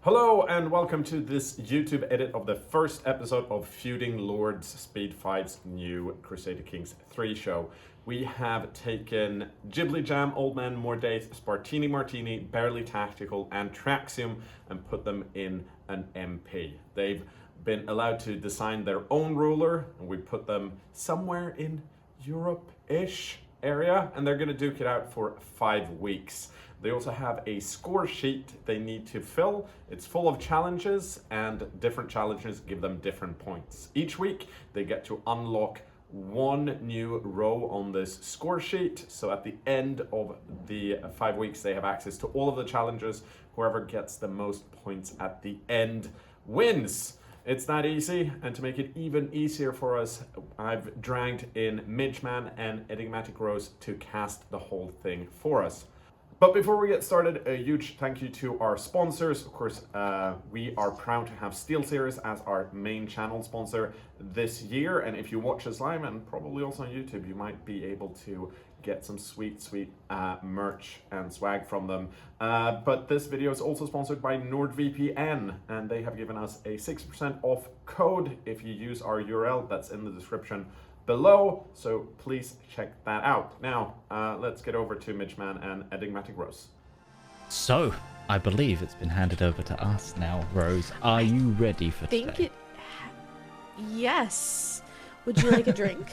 Hello and welcome to this YouTube edit of the first episode of Feuding Lords Speed 5's new Crusader Kings 3 show. We have taken Ghibli Jam, Old Man Mordaith, Spartini Martini, Barely Tactical and Traxium and put them in an MP. They've been allowed to design their own ruler and we put them somewhere in Europe-ish area and they're going to duke it out for 5 weeks. They also have a score sheet they need to fill. It's full of challenges and different challenges give them different points. Each week they get to unlock one new row on this score sheet. So at the end of the 5 weeks they have access to all of the challenges. Whoever gets the most points at the end wins. It's that easy, and to make it even easier for us, I've dragged in Midgeman and Enigmatic Rose to cast the whole thing for us. But before we get started, a huge thank you to our sponsors. Of course, we are proud to have SteelSeries as our main channel sponsor this year. And if you watch us live, and probably also on YouTube, you might be able to get some sweet merch and swag from them. But this video is also sponsored by NordVPN, and they have given us a 6% off code if you use our URL that's in the description below, so please check that out. Now, let's get over to Midgeman and Enigmatic Rose. So, I believe it's been handed over to us now, Rose. Are you ready for today? Yes. Would you like a drink?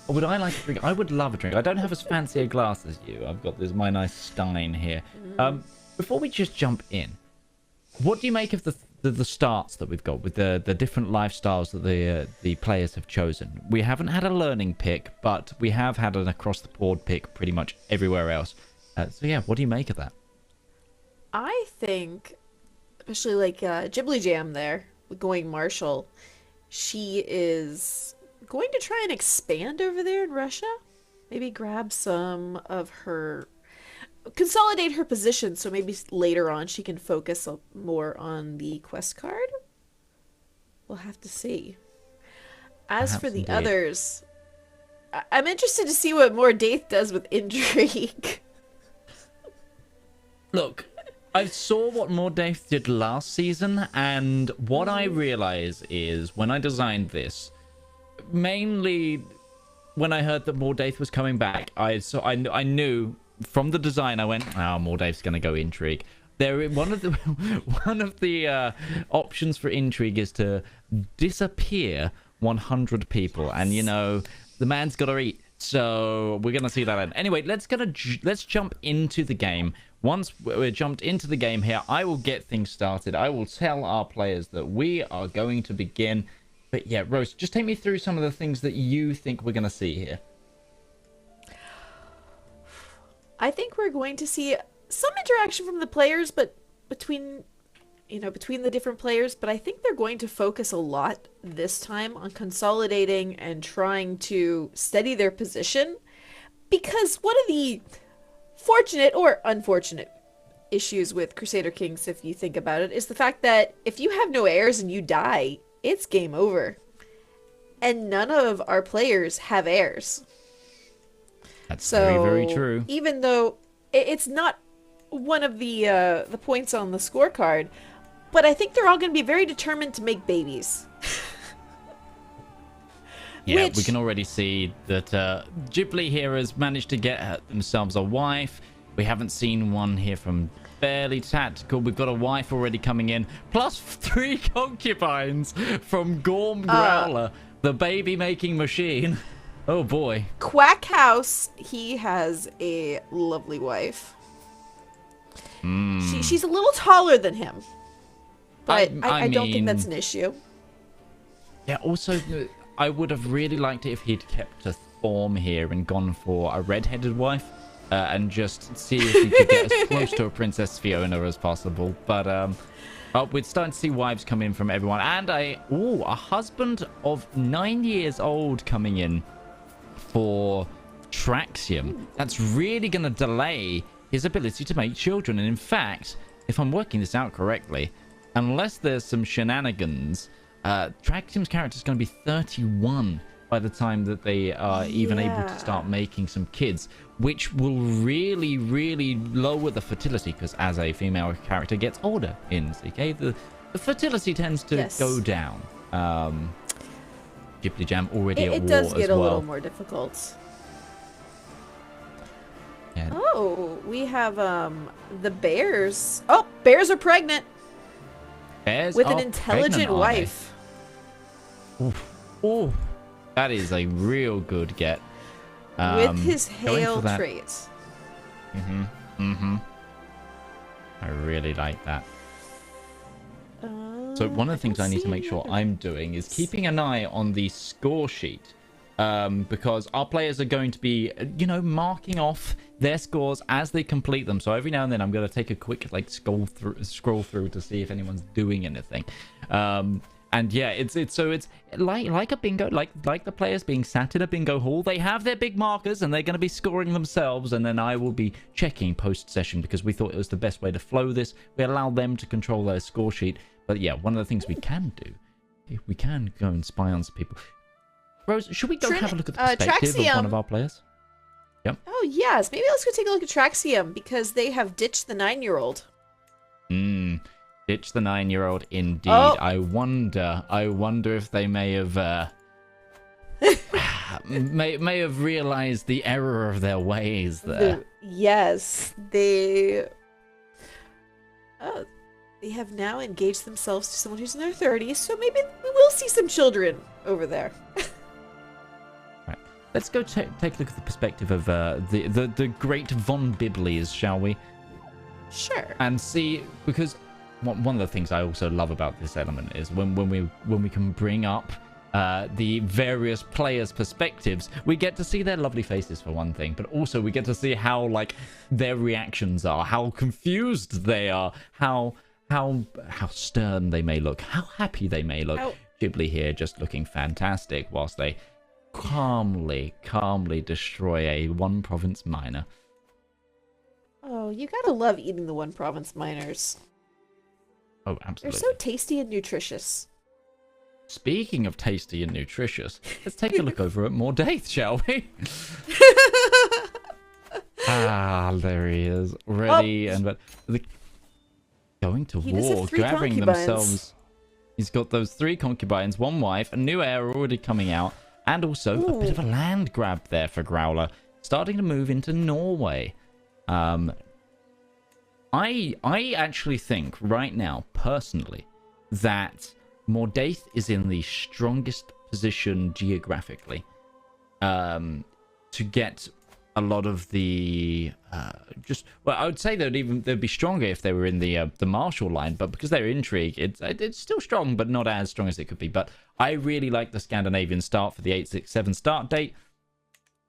Would I like a drink? I would love a drink. I don't have as fancy a glass as you. I've got my nice Stein here. Before we just jump in, what do you make of the starts that we've got with the different lifestyles that the players have chosen? We haven't had a learning pick, but we have had an across the board pick pretty much everywhere else. So yeah, what do you make of that? I think, especially like Ghibli Jam there, with going Marshall, she is going to try and expand over there in Russia. Maybe grab some of her... consolidate her position so maybe later on she can focus more on the quest card. We'll have to see. As Perhaps for the indeed. others, I'm interested to see what Mordaith does with intrigue. Look, I saw what Mordaith did last season, and what I realize is when I designed this, mainly when I heard that Mordaith was coming back, I knew from the design, I went, "Oh, Mordaith's going to go intrigue." One of the options for intrigue is to disappear 100 people, and you know the man's got to eat. So we're going to see that. Anyway, let's jump into the game. Once we're jumped into the game here, I will get things started. I will tell our players that we are going to begin. But yeah, Rose, just take me through some of the things that you think we're going to see here. I think we're going to see some interaction from the players, but between the different players, but I think they're going to focus a lot this time on consolidating and trying to steady their position, because one of the fortunate or unfortunate issues with Crusader Kings, if you think about it, is the fact that if you have no heirs and you die, it's game over. And none of our players have heirs. That's very, very true. Even though it's not one of the points on the scorecard, but I think they're all going to be very determined to make babies. Yeah, we can already see that Ghibli here has managed to get themselves a wife. We haven't seen one here from Barely Tactical. We've got a wife already coming in, plus 3 concubines from Gorm Growler, the baby-making machine. Oh boy. Quack House, he has a lovely wife. She's a little taller than him, but I don't think that's an issue. Yeah, also, I would have really liked it if he'd kept a form here and gone for a red-headed wife and just see if he could get as close to a Princess Fiona as possible. But we're starting to see wives come in from everyone. And a husband of 9 years old coming in for Traxium. That's really going to delay his ability to make children. And in fact, if I'm working this out correctly, unless there's some shenanigans, Traxium's character is going to be 31 by by the time that they are even able to start making some kids, which will really, really lower the fertility, because as a female character gets older in CK, the fertility tends to go down. Ghibli Jam already at war as well. It does get a little more difficult. Yeah. Oh, we have the bears. Oh, bears are pregnant. Bears with an intelligent wife. Oh, that is a real good get. With his hail trait. I really like that. So one of the things I need to make sure I'm doing is keeping an eye on the score sheet. Because our players are going to be, marking off their scores as they complete them. So every now and then I'm going to take a quick scroll through to see if anyone's doing anything. And yeah, it's like a bingo, like the players being sat in a bingo hall. They have their big markers and they're going to be scoring themselves, and then I will be checking post session because we thought it was the best way to flow this. We allow them to control their score sheet. But yeah, one of the things we can do, we can go and spy on some people. Rose, should we go have a look at the perspective of one of our players? Yep. Oh, yes. Maybe let's go take a look at Traxium, because they have ditched the 9-year-old. Ditch the 9-year-old, indeed. Oh. I wonder if they may have may have realized the error of their ways there. They have now engaged themselves to someone who's in their 30s, so maybe we will see some children over there. Right. Let's go take a look at the perspective of the great Von Bibleys, shall we? Sure. And see, because one of the things I also love about this element is when we can bring up the various players' perspectives, we get to see their lovely faces for one thing, but also we get to see how their reactions are, how confused they are, how stern they may look, how happy they may look. Ghibli here just looking fantastic whilst they calmly destroy a one province miner. Oh, you gotta love eating the one province miners. Oh, absolutely. They're so tasty and nutritious. Speaking of tasty and nutritious, let's take a look over at Mordaith, shall we? There he is, ready going to war, grabbing themselves. He's got those 3 concubines, 1 wife, a new heir already coming out, and also a bit of a land grab there for Growler, starting to move into Norway. I actually think right now, personally, that Mordaith is in the strongest position geographically to get a lot of the I would say they'd be stronger if they were in the Marshall line, but because they're intrigue, it's still strong, but not as strong as it could be. But I really like the Scandinavian start for the 867 start date.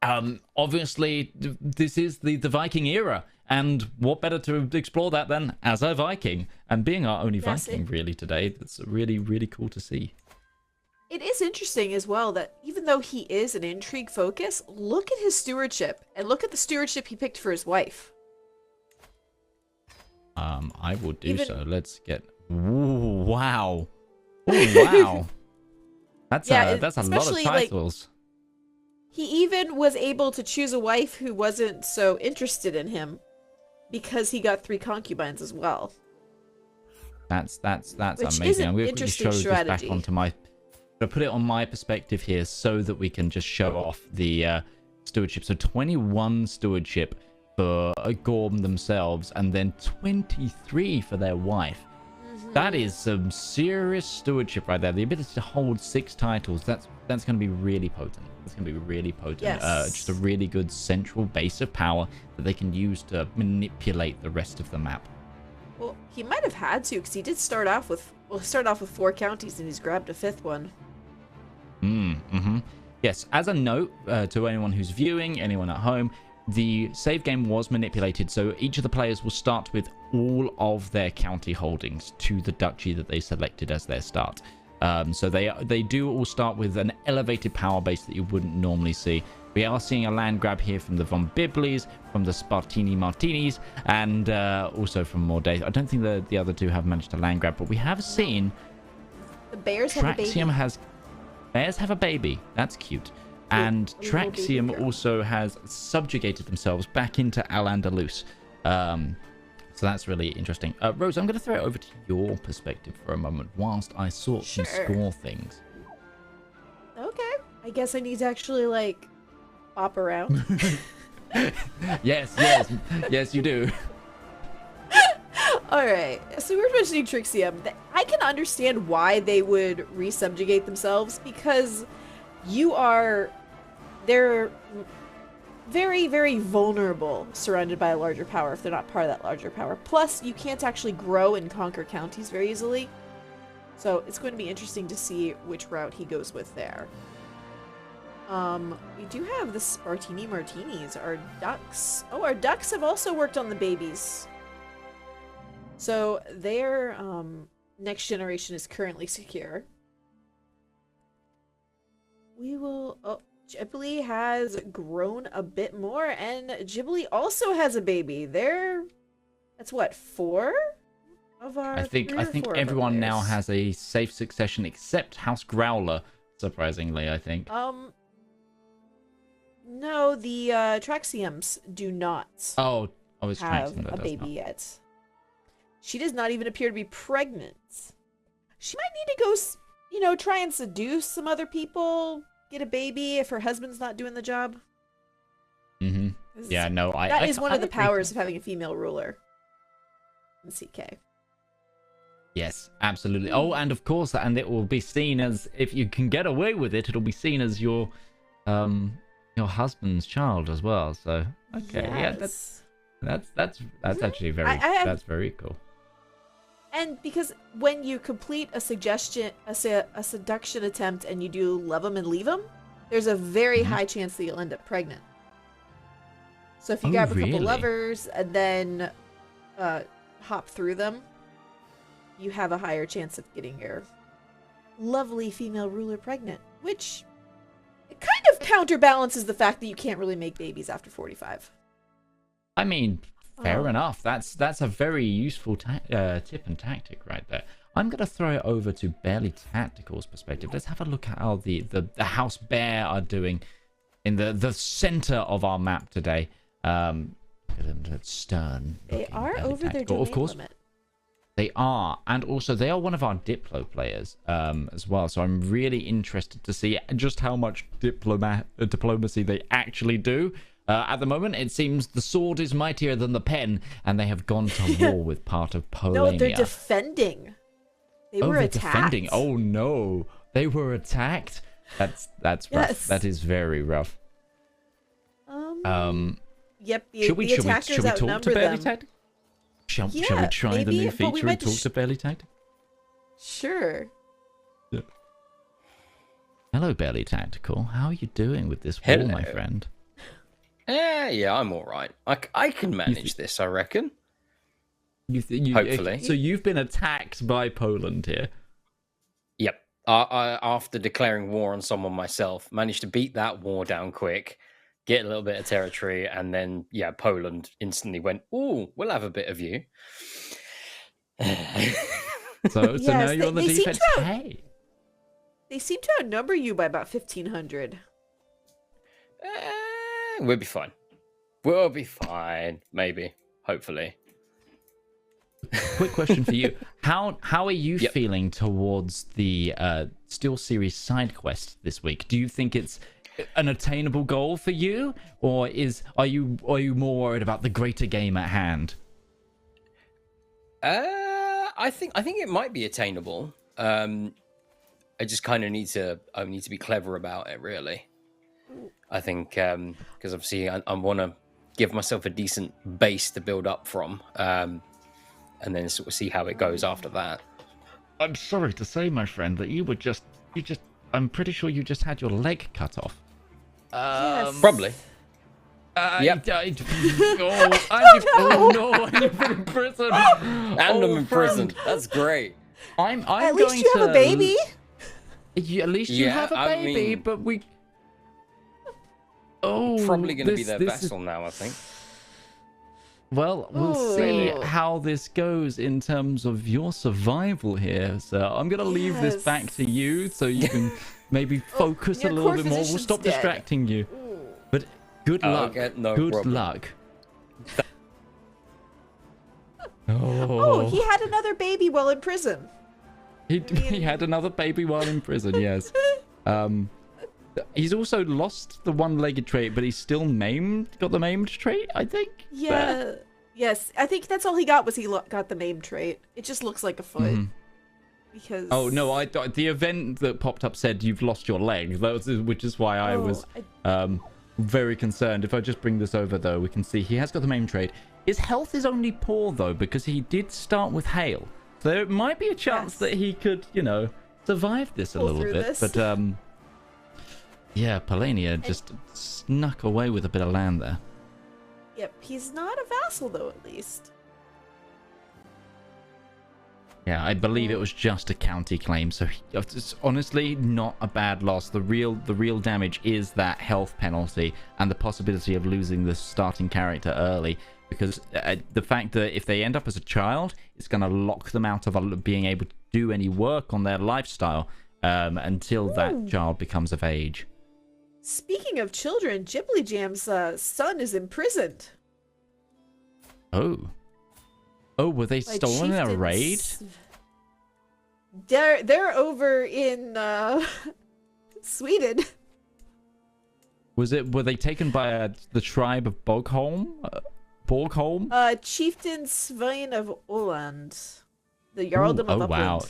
Obviously, this is the Viking era, and what better to explore that than as a Viking, and being our only Viking really today. That's really, really cool to see. It is interesting as well that even though he is an intrigue focus, look at his stewardship, and look at the stewardship he picked for his wife. I will do so. Let's get... Ooh, wow. Ooh, wow. That's a lot of titles. He even was able to choose a wife who wasn't so interested in him because he got 3 concubines as well. That's Which amazing. I'm going to quickly show this back onto my... I'm going to put it on my perspective here so that we can just show off the stewardship. So 21 stewardship for Gorm themselves, and then 23 for their wife. That is some serious stewardship right there. The ability to hold 6 titles, that's going to be really potent. It's going to be really potent. Yes. Just a really good central base of power that they can use to manipulate the rest of the map. Well, he might have had to, because he did start off with 4 counties, and he's grabbed a 5th one. Yes, as a note to anyone who's viewing, anyone at home, the save game was manipulated, so each of the players will start with all of their county holdings to the duchy that they selected as their start. So they do all start with an elevated power base that you wouldn't normally see. We are seeing a land grab here from the Von Bibleys, from the Spartini Martinis, and also from Mordaith. I don't think the other 2 have managed to land grab, but we have seen the bears have a baby. bears have a baby. That's cute. And a little baby Traxium girl. also has subjugated themselves back into Al-Andalus. So that's really interesting. Rose, I'm going to throw it over to your perspective for a moment whilst I sort some Sure. score things. Okay. I guess I need to actually, like, hop around. Yes, you do. Alright, so we're mentioning Trixium. I can understand why they would resubjugate themselves, because they're very, very vulnerable surrounded by a larger power if they're not part of that larger power. Plus, you can't actually grow and conquer counties very easily. So it's going to be interesting to see which route he goes with there. We do have the Spartini Martinis, our ducks. Oh, our ducks have also worked on the babies. So their next generation is currently secure. We will... Oh, Ghibli has grown a bit more, and Ghibli also has a baby. That's what, 4 of our... I think 3 or 4 of our everyone now players. has a safe succession except House Growler, surprisingly, I think. No, the Traxiums do not Oh, I was trying have to a baby yet. She does not even appear to be pregnant. She might need to go, try and seduce some other people, get a baby if her husband's not doing the job. Mm-hmm. 'Cause Yeah, no, that is one of the agree. powers of having a female ruler in CK. Yes, absolutely. Oh, and of course, and it will be seen as, if you can get away with it, it'll be seen as your husband's child as well. So, okay, yeah, Yes. that's actually very that's very cool. And because when you complete a seduction attempt and you do love them and leave them, there's a very high chance that you'll end up pregnant. So if you grab a couple really? lovers and then hop through them, you have a higher chance of getting your lovely female ruler pregnant, which it kind of counterbalances the fact that you can't really make babies after 45. I mean, fair enough. That's a very useful tip and tactic right there. I'm going to throw it over to Barely Tactical's perspective. Let's have a look at how the House Bear are doing in the center of our map today. Stern. They are over their domain of course, limit. They are, and also they are one of our Diplo players as well. So I'm really interested to see just how much diplomacy they actually do. At the moment, it seems the sword is mightier than the pen, and they have gone to war with part of Polania. No, they're defending. They were they're attacked. defending. Oh no, they were attacked. That's rough. Yes. That is very rough. Yep. Should we attackers talk to outnumber Barely them. Tactic? Shall we Yeah, try the maybe, new but we feature and might talk to Barely Tactic? Sure. Hello, Barely Tactical. How are you doing with this war, my friend? Yeah, I'm all right. I can manage this, I reckon. Hopefully. So you've been attacked by Poland here. Yep. I after declaring war on someone myself, managed to beat that war down quick, get a little bit of territory, and then, Poland instantly went, ooh, we'll have a bit of you. So Yes, now you're on the they seem defense. to have- Hey. They seem to outnumber you by about 1,500. We'll be fine. We'll be fine. Maybe. Hopefully. Quick question for you. How are you Yep. feeling towards the Steel Series side quest this week? Do you think it's an attainable goal for you, or are you more worried about the greater game at hand? I think it might be attainable. I just kind of need to be clever about it, really. I think because obviously I want to give myself a decent base to build up from, and then sort of see how it goes after that. I'm sorry to say, my friend, that I'm pretty sure you just had your leg cut off. Yes. Probably. Yep. Oh no! I've been in prison. And I'm imprisoned. That's great. I'm At going least you to... have a baby. At least you Yeah, have a I baby, mean- but we... Oh, Probably going to be this their is- vessel now, I think. Well, we'll see Ooh. how this goes in terms of your survival here. So I'm going to leave this back to you so you can maybe focus a your little core bit more. We'll physician's stop dead. distracting you. But good luck. Okay, no good problem. luck. Oh, he had another baby while in prison. He had another baby while in prison, yes. He's also lost the one-legged trait, but he's still maimed. Got the maimed trait, I think. Yeah. Yes, I think that's all he got was got the maimed trait. It just looks like a foot. Because... Oh, no, the event that popped up said you've lost your leg, which is why I was very concerned. If I just bring this over, though, we can see he has got the maimed trait. His health is only poor, though, because he did start with hail. So there might be a chance that he could, survive this a little bit. This. But, yeah, Polania just snuck away with a bit of land there. Yep, he's not a vassal, though, at least. Yeah, I believe it was just a county claim, so it's honestly not a bad loss. The real damage is that health penalty and the possibility of losing the starting character early, because the fact that if they end up as a child, it's going to lock them out of being able to do any work on their lifestyle until that child becomes of age. Speaking of children, Ghibli Jam's son is imprisoned. Oh, were they stolen in a raid? They're over in Sweden. Were they taken by the tribe of Borgholm? Chieftain Svein of Åland, the Jarldom of Upland. Wow.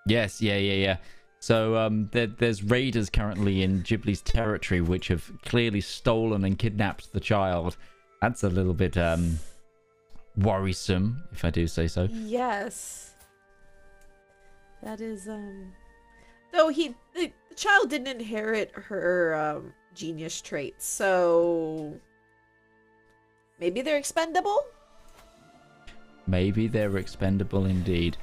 Yes, yeah. So there's raiders currently in Ghibli's territory which have clearly stolen and kidnapped the child. That's a little bit worrisome, if I do say so. Yes. That is though the child didn't inherit her genius traits, so maybe they're expendable? Maybe they're expendable indeed.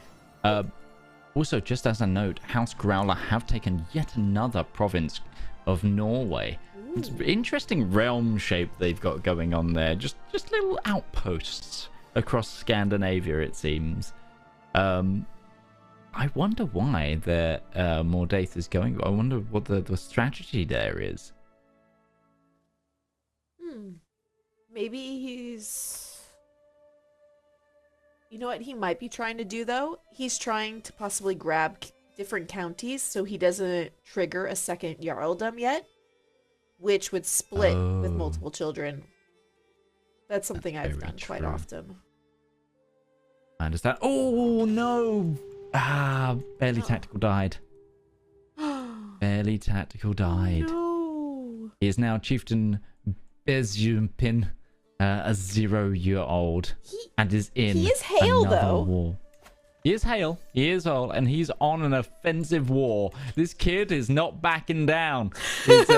Also, just as a note, House Growler have taken yet another province of Norway. Ooh. It's an interesting realm shape they've got going on there. Just little outposts across Scandinavia, it seems. I wonder why their Mordaith is going. I wonder what the strategy there is. Maybe he's... You know what he might be trying to do, though? He's trying to possibly grab different counties so he doesn't trigger a second Jarldom yet, which would split with multiple children. That's something I've done quite often. I understand. Oh, no! Barely Tactical died. Barely Tactical died. No. He is now Chieftain Bezumpin, a 0-year-old, and is in he is Hale, another though. war. He is Hale, he is Hale, and he's on an offensive war. This kid is not backing down. There's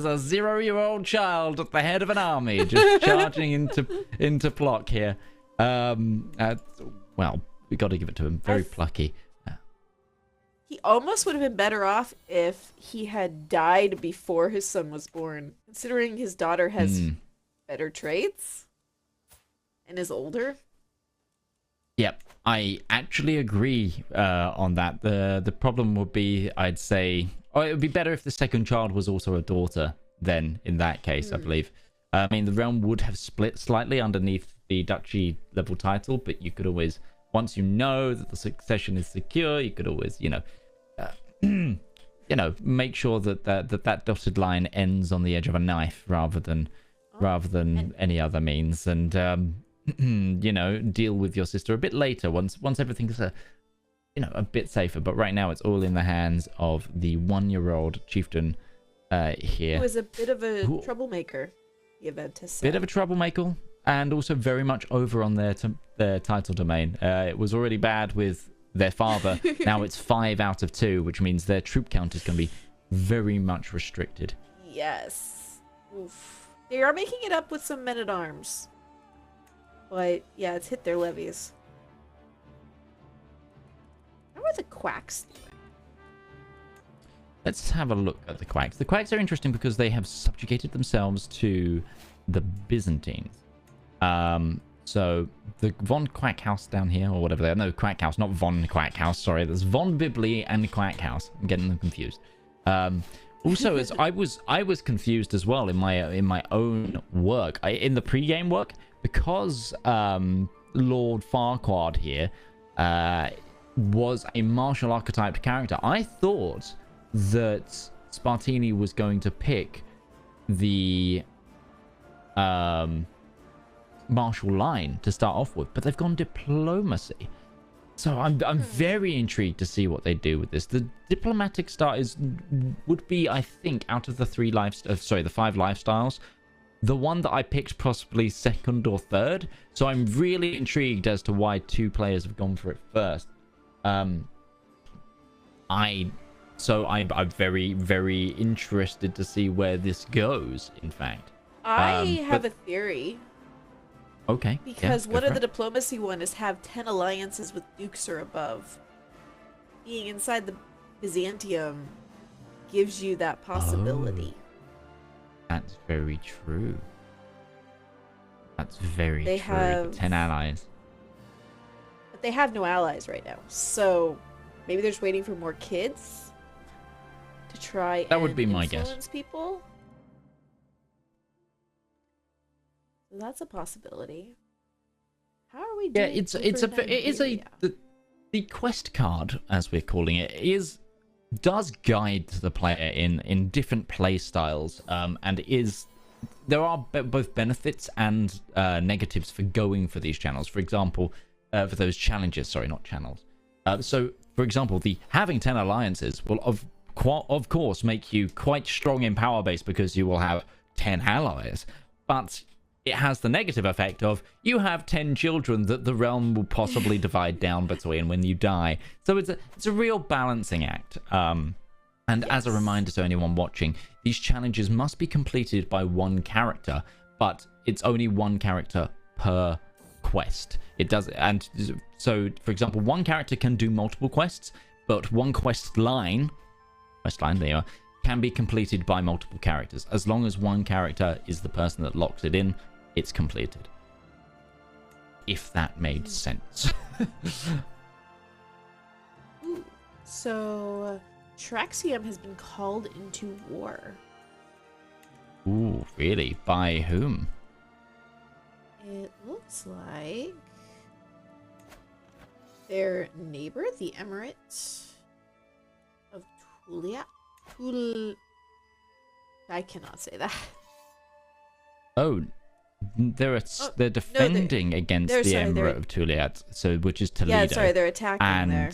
a 0-year-old child at the head of an army, just charging into Plock here. Well, we got to give it to him. Very plucky. He almost would have been better off if he had died before his son was born, considering his daughter has better traits and is older. Yep, I actually agree on that. The problem would be, I'd say, it would be better if the second child was also a daughter then, in that case, I believe. I mean, the realm would have split slightly underneath the duchy level title, but you could always, once you know that the succession is secure, you could always, make sure that dotted line ends on the edge of a knife rather than any other means, and deal with your sister a bit later once everything's a bit safer. But right now it's all in the hands of the 1-year-old chieftain here. He was a bit of a troublemaker, the event has said. Bit of a troublemaker, and also very much over on their title domain. It was already bad with their father. Now it's 5 out of 2, which means their troop count is going to be very much restricted. Yes. Oof. They are making it up with some men-at-arms. But, yeah, it's hit their levies. How are the quacks doing? let's have a look at the Quacks. The Quacks are interesting because they have subjugated themselves to the Byzantines. So the Von Quack House down here, or whatever they are. No, Quack House, not Von Quack House. Sorry, there's Von Bibli and Quack House. I'm getting them confused. Also, as I was confused as well in my own work, in the pre-game work, because Lord Farquaad here was a martial archetype character. I thought that Spartini was going to pick the martial line to start off with, but they've gone diplomacy. So I'm very intrigued to see what they do with this. The diplomatic start would be, I think, out of the the 5 lifestyles, the one that I picked possibly second or third. So I'm really intrigued as to why 2 players have gone for it first. I'm very, very interested to see where this goes, in fact. I have a theory. Okay. Because one of the diplomacy one is have 10 alliances with dukes or above. Being inside the Byzantium gives you that possibility. Oh, that's very true. That's very true. Have 10 allies. But they have no allies right now. So maybe they're just waiting for more kids to try That would be my guess. Influence people. So that's a possibility. How are we doing? The quest card, as we're calling it, does guide the player in different play styles, and there are both benefits and negatives for going for these channels. For example, for those challenges, sorry, not channels. So, for example, the having 10 alliances will of course make you quite strong in power base because you will have 10 allies, but it has the negative effect of you have 10 children that the realm will possibly divide down between when you die. So it's a real balancing act. And as a reminder to anyone watching, these challenges must be completed by one character, but it's only one character per quest. It does, and so for example, one character can do multiple quests, but one quest line there you are, can be completed by multiple characters. As long as one character is the person that locks it in, it's completed. If that made sense. So, Traxium has been called into war. Ooh, really? By whom? It looks like their neighbor, the Emirate of Tulia. I cannot say that. Oh, they're defending against the Emirate of Tuliat, so which is Toledo. Yeah, sorry, they're attacking there.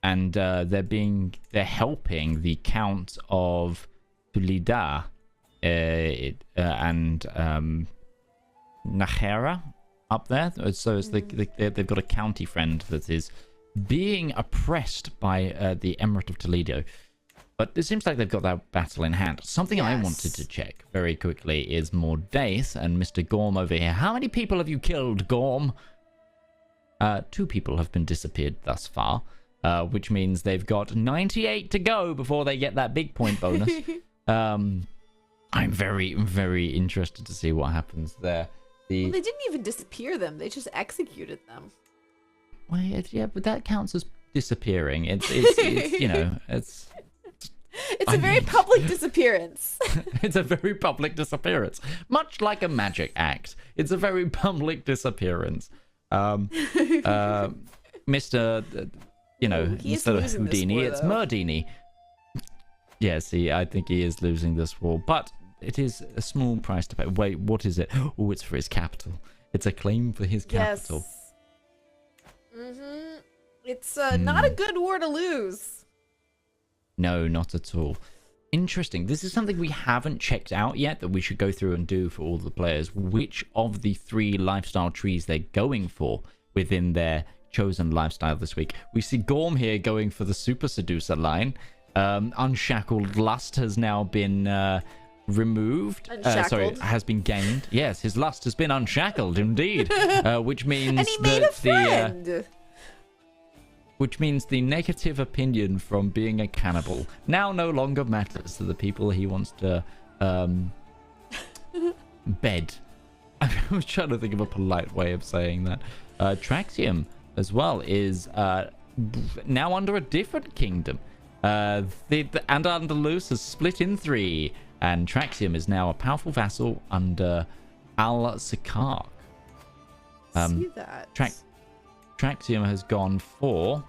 And they're helping the Count of Tulida and Najera up there. So it's they've got a county friend that is being oppressed by the Emirate of Toledo. But it seems like they've got that battle in hand. Something I wanted to check very quickly is Mordaith and Mr. Gorm over here. How many people have you killed, Gorm? 2 people have been disappeared thus far, which means they've got 98 to go before they get that big point bonus. I'm very, very interested to see what happens there. Well, they didn't even disappear them. They just executed them. Well, yeah, but that counts as disappearing. It's you know, it's a very public disappearance. It's a very public disappearance. Much like a magic act. It's a very public disappearance. Mr. Mr. Houdini, it's Murdini. Yeah, see, I think he is losing this war, but it is a small price to pay. Wait, what is it? Oh, it's for his capital. It's a claim for his capital. Yes. It's not a good war to lose. No, not at all. Interesting. This is something we haven't checked out yet that we should go through and do for all the players. Which of the 3 lifestyle trees they're going for within their chosen lifestyle this week. We see Gorm here going for the Super Seducer line. Unshackled Lust has now been removed. Has been gained. Yes, his lust has been unshackled, indeed. Which means and he made a friend. which means the negative opinion from being a cannibal now no longer matters to the people he wants to bed. I was trying to think of a polite way of saying that. Traxium as well is now under a different kingdom. The Andalus has split in 3, and Traxium is now a powerful vassal under Al-Sakar. See that. Traxium has gone for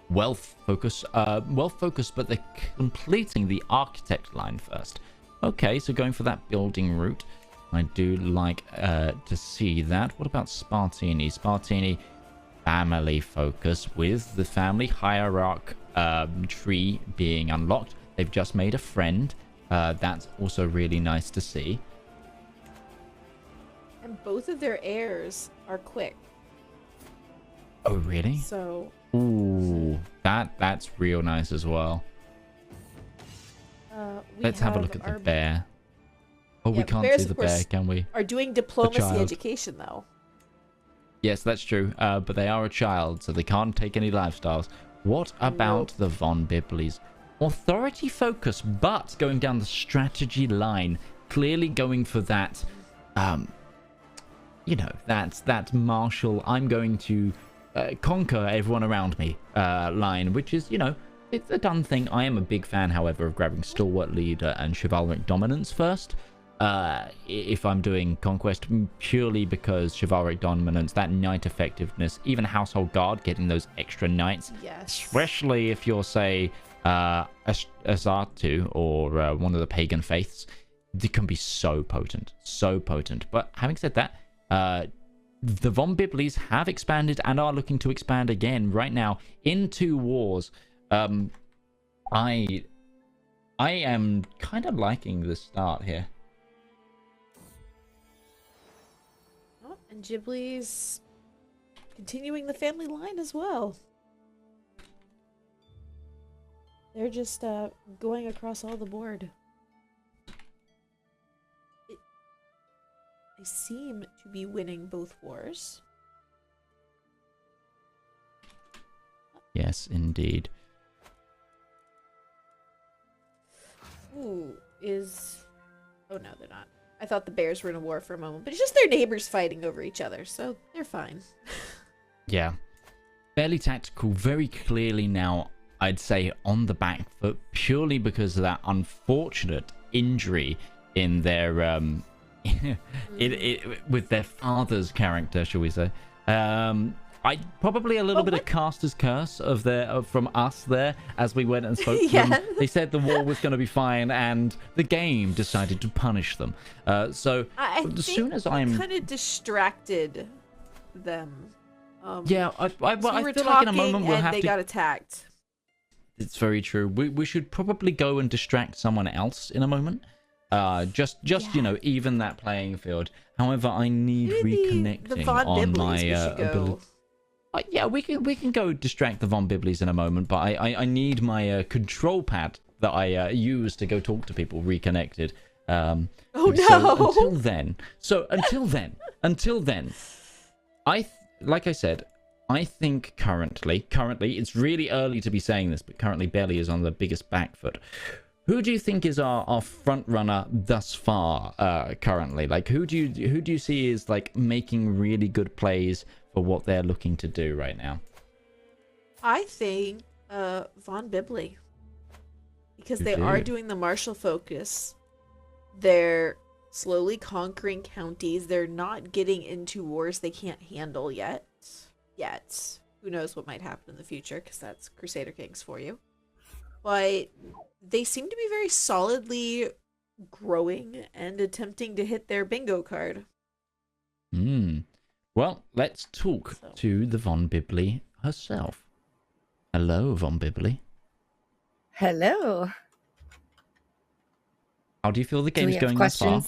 wealth focus, but they're completing the architect line first. Okay, so going for that building route. I do like to see that. What about Spartini? Spartini, family focus with the family hierarch tree being unlocked. They've just made a friend. That's also really nice to see. And both of their heirs are quick. Oh, really? So. Ooh, that's real nice as well. Let's have a look at the bear. Oh, we can't see the bear, can we? Are doing diplomacy education though. Yes, that's true. But they are a child, so they can't take any lifestyles. What about the Von Biblis? Authority focus, but going down the strategy line. Clearly going for that, you know, that martial, I'm going to conquer everyone around me line, which is, you know, it's a done thing. I am a big fan, however, of grabbing stalwart leader and chivalric dominance first. If I'm doing conquest, purely because chivalric dominance, that knight effectiveness, even household guard, getting those extra knights, especially if you're, say, Azatu or one of the pagan faiths, they can be so potent. But having said that, the Von Biblis have expanded and are looking to expand again right now in 2 wars. I am kind of liking the start here. Oh, and Ghibli's continuing the family line as well. They're just going across all the board. They seem to be winning both wars. Yes, indeed. Ooh, oh no, they're not. I thought the bears were in a war for a moment, but it's just their neighbors fighting over each other, so they're fine. Yeah. Fairly tactical, very clearly now, I'd say, on the back foot, purely because of that unfortunate injury in their with their father's character, shall we say. I probably a little bit of caster's curse from us there as we went and spoke to them. They said the war was going to be fine, and the game decided to punish them. So as soon as I'm kind of distracted them. Yeah, I feel like in a moment we'll have they got attacked. It's very true. We should probably go and distract someone else in a moment. Just you know, even that playing field. However, I need reconnecting on my ability. Yeah, we can go distract the Von Biblis in a moment, but I need my control pad that I use to go talk to people reconnected. Until then, like I said, I think currently it's really early to be saying this, but currently Belly is on the biggest back foot. Who do you think is our front runner thus far currently? Like, who do you see is like making really good plays for what they're looking to do right now? I think Von Bibli, because they are doing the martial focus. They're slowly conquering counties. They're not getting into wars they can't handle yet. Who knows what might happen in the future, because that's Crusader Kings for you. But they seem to be very solidly growing and attempting to hit their bingo card. Well, let's talk to the Von Bibli herself. Hello, Von Bibli. Hello. How do you feel the game's going thus far?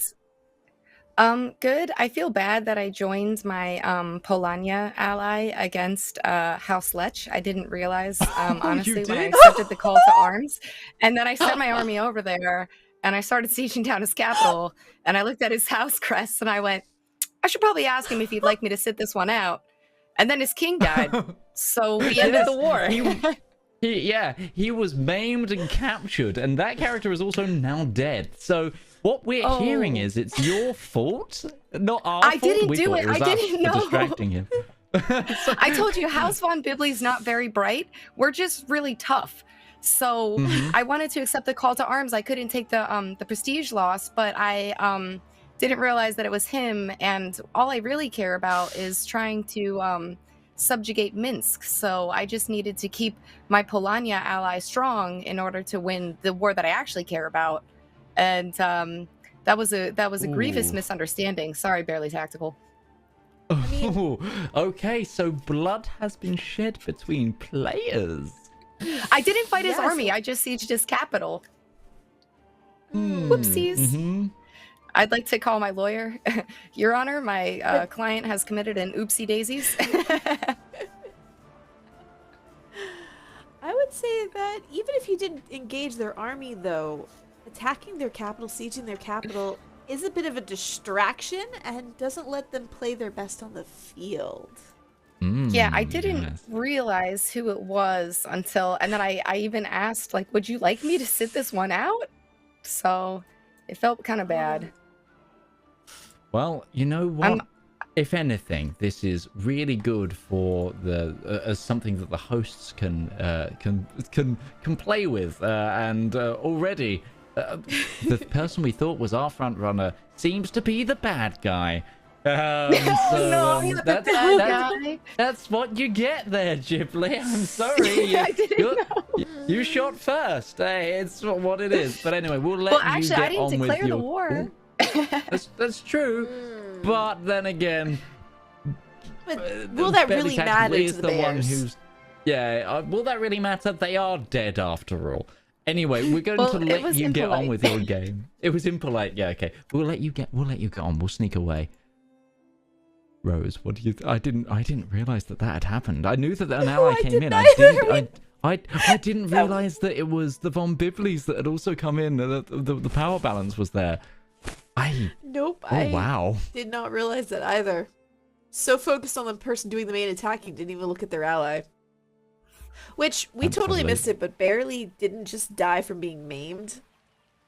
Good. I feel bad that I joined my Polania ally against House Lech. I didn't realize, honestly, when I accepted the call to arms. And then I sent my army over there, and I started sieging down his capital, and I looked at his house crest, and I went, I should probably ask him if he'd like me to sit this one out. And then his king died. So we ended the war. He was maimed and captured, and that character is also now dead. So what we're hearing is it's your fault, not our fault. I didn't we do thought it. was I us didn't for know. distracting him. I told you, House von Bibley's not very bright. We're just really tough. So I wanted to accept the call to arms. I couldn't take the prestige loss, but I didn't realize that it was him. And all I really care about is trying to subjugate Minsk. So I just needed to keep my Polania ally strong in order to win the war that I actually care about. And that was a grievous misunderstanding. Sorry, barely tactical. Okay, so blood has been shed between players. I didn't fight his army. I just sieged his capital. Whoopsies. I'd like to call my lawyer. Your Honor, my client has committed an oopsie daisies. I would say that even if you didn't engage their army, though, attacking their capital, sieging their capital, is a bit of a distraction and doesn't let them play their best on the field. Yeah, I didn't realize who it was until, and then I even asked, like, would you like me to sit this one out? So it felt kind of bad. Well, you know what? If anything, this is really good for the as something that the hosts can play with, and already the person we thought was our front runner seems to be the bad guy. That's what you get there, Ghibli. I'm sorry. You shot first. Hey, it's what it is. But anyway, we'll let you get on with your... I didn't declare the war. That's true. But then again... But will that really matter to the Bears? Will that really matter? They are dead after all. Anyway, we're going to let you get on with your game. It was impolite. Yeah, okay. We'll let you get on. We'll sneak away. Rose, what do you? I didn't realize that had happened. I knew that an ally came in. I didn't realize that it was the von Bibleys that had also come in. The power balance was there. Nope. Wow. Did not realize that either. So focused on the person doing the main attacking, didn't even look at their ally. Which we totally missed it, but Barely didn't just die from being maimed.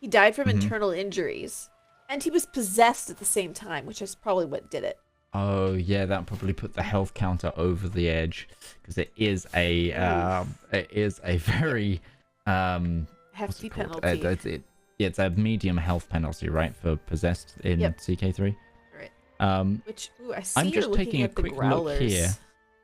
He died from internal injuries, and he was possessed at the same time, which is probably what did it. Oh yeah, that probably put the health counter over the edge, because it is a very hefty penalty. It's a medium health penalty, right, for possessed in CK3. Right. Which I see. I'm just taking a quick look here.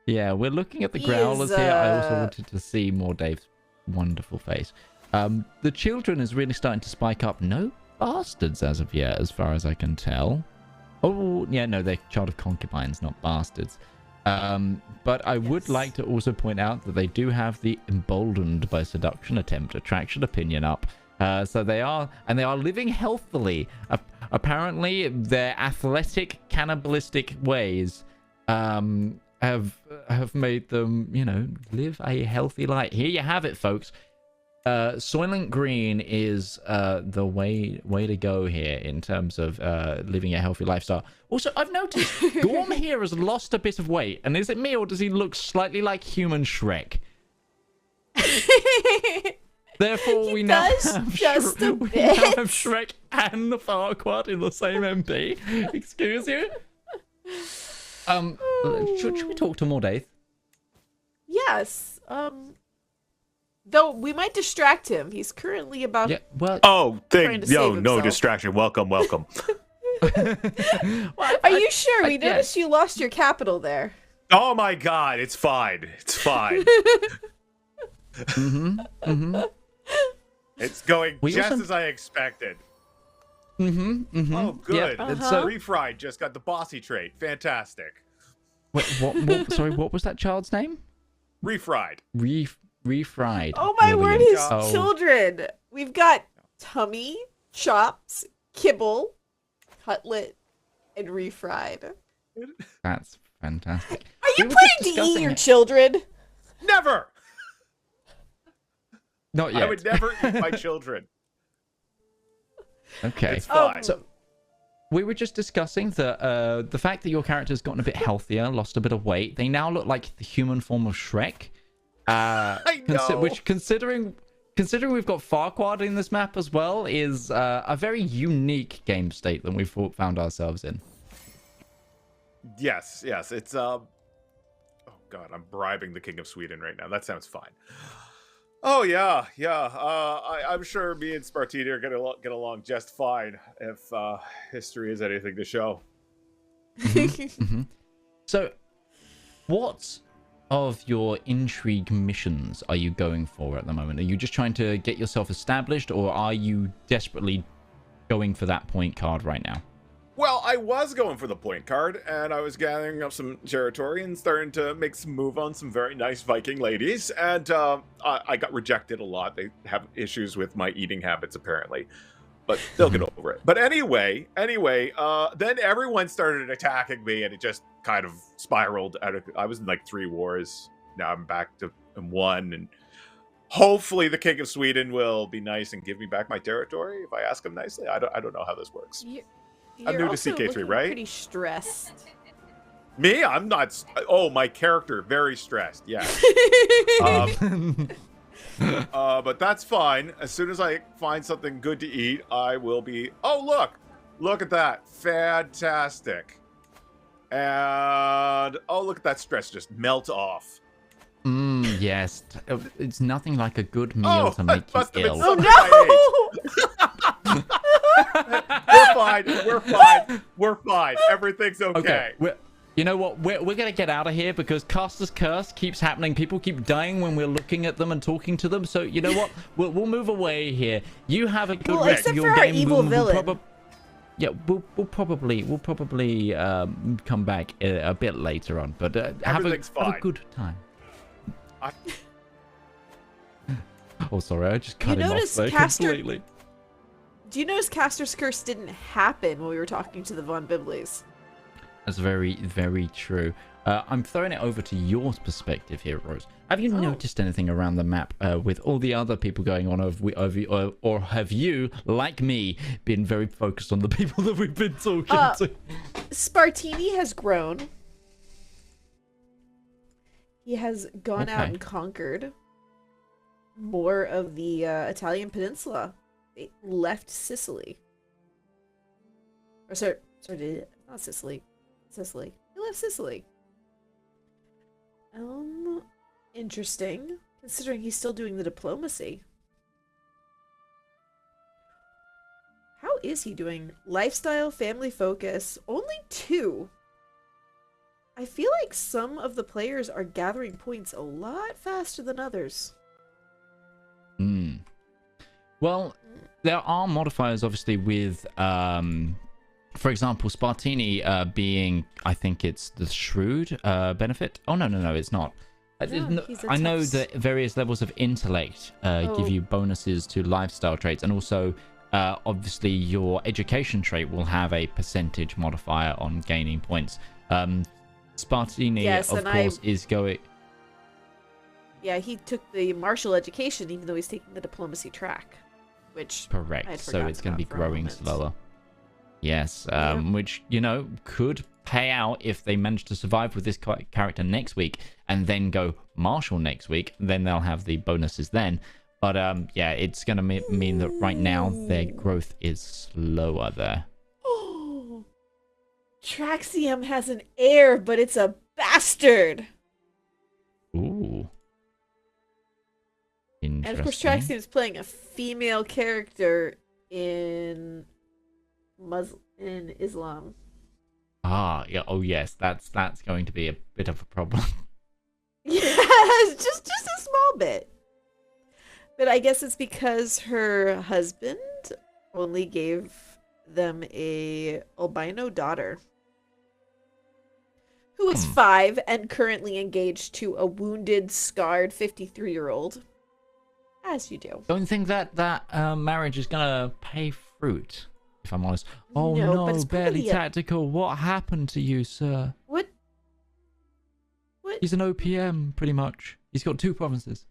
Yeah, we're looking at the growlers here. I also wanted to see more Dave's wonderful face. The children is really starting to spike up. No bastards as of yet, as far as I can tell. Oh, yeah, no, they're child of concubines, not bastards. But I would like to also point out that they do have the emboldened by seduction attempt, attraction opinion up. So they are living healthily. Apparently, their athletic, cannibalistic ways have made them, live a healthy life. Here you have it, folks. Soylent Green is the way to go here in terms of living a healthy lifestyle. Also, I've noticed Gorm here has lost a bit of weight. And is it me, or does he look slightly like human Shrek? Therefore, we now have Shrek and the Farquaad in the same MP. Excuse you? Should we talk to Mordaith? Yes. Though we might distract him. He's currently about. Yeah, well. Oh, no distraction. Welcome. Well, are you sure? We noticed you lost your capital there. Oh my God! It's fine. It's fine. It's going as I expected. Oh, good. Yeah, Refried just got the bossy trait. Fantastic. Wait, what? Sorry, what was that child's name? Refried. Refried. Oh my word, his children. We've got Tummy, Chops, Kibble, Cutlet, and Refried. That's fantastic. Are you planning to eat your children? Never! Not yet. I would never eat my children. Okay. It's fine. we were just discussing the fact that your character's gotten a bit healthier, lost a bit of weight. They now look like the human form of Shrek. I know. Which, considering we've got Farquaad in this map as well, is a very unique game state that we've found ourselves in. Yes. It's oh god, I'm bribing the King of Sweden right now. That sounds fine. Oh yeah. I'm sure me and Spartini are gonna get along just fine if history is anything to show. So, what of your intrigue missions are you going for at the moment? Are you just trying to get yourself established, or are you desperately going for that point card right now? Well, I was going for the point card, and I was gathering up some territory and starting to make some move on some very nice Viking ladies, and I got rejected a lot. They have issues with my eating habits, apparently, but they'll get over it. But anyway, then everyone started attacking me, and it just kind of spiraled out of... I was in like 3 wars. Now I'm back to 1, and hopefully the King of Sweden will be nice and give me back my territory if I ask him nicely. I don't know how this works. I'm new to CK3, right? Pretty stressed. Me? I'm not. Oh, my character, very stressed. Yeah. But that's fine. As soon as I find something good to eat, I will be. Oh, look at that, fantastic. And oh, look at that stress just melt off. Yes. It's nothing like a good meal to make you ill. Oh no! We're fine. Everything's okay. You know what? We're gonna get out of here because Caster's Curse keeps happening. People keep dying when we're looking at them and talking to them. So you know what? We'll move away here. You have a good rest of your game. Evil villain. We'll probably come back a bit later on. But have a good time. Oh, sorry, I just cut him off there completely. Do you notice Caster's Curse didn't happen when we were talking to the Von Bibleys? That's very, very true. I'm throwing it over to your perspective here, Rose. Have you noticed anything around the map with all the other people going on, or have you, like me, been very focused on the people that we've been talking to? Spartini has grown. He has gone out and conquered more of the Italian peninsula. They left Sicily. Or sorry, not Sicily. Sicily. He left Sicily. Interesting. Considering he's still doing the diplomacy. How is he doing? Lifestyle, family focus. Only 2. I feel like some of the players are gathering points a lot faster than others. Well, there are modifiers, obviously, with, for example, Spartini being, I think it's the Shrewd benefit. Oh, no, it's not. I know that various levels of intellect give you bonuses to lifestyle traits, and also, obviously, your education trait will have a percentage modifier on gaining points. Spartini, of course, is going... Yeah, he took the martial education, even though he's taking the diplomacy track, which... Correct, so it's going to be growing slower. Yes, which, could pay out if they manage to survive with this character next week, and then go martial next week, then they'll have the bonuses then. But, yeah, it's going to mean that right now their growth is slower there. Traxium has an heir, but it's a bastard. Ooh. And of course, Traxium is playing a female character in Islam. Ah, yeah. Oh, yes. That's going to be a bit of a problem. Yes, just a small bit. But I guess it's because her husband only gave them a albino daughter. Who is 5 and currently engaged to a wounded, scarred 53-year-old. As you do. Don't think that marriage is going to pay fruit, if I'm honest. Oh, no, barely tactical. What happened to you, sir? What? He's an OPM, pretty much. He's got 2 provinces.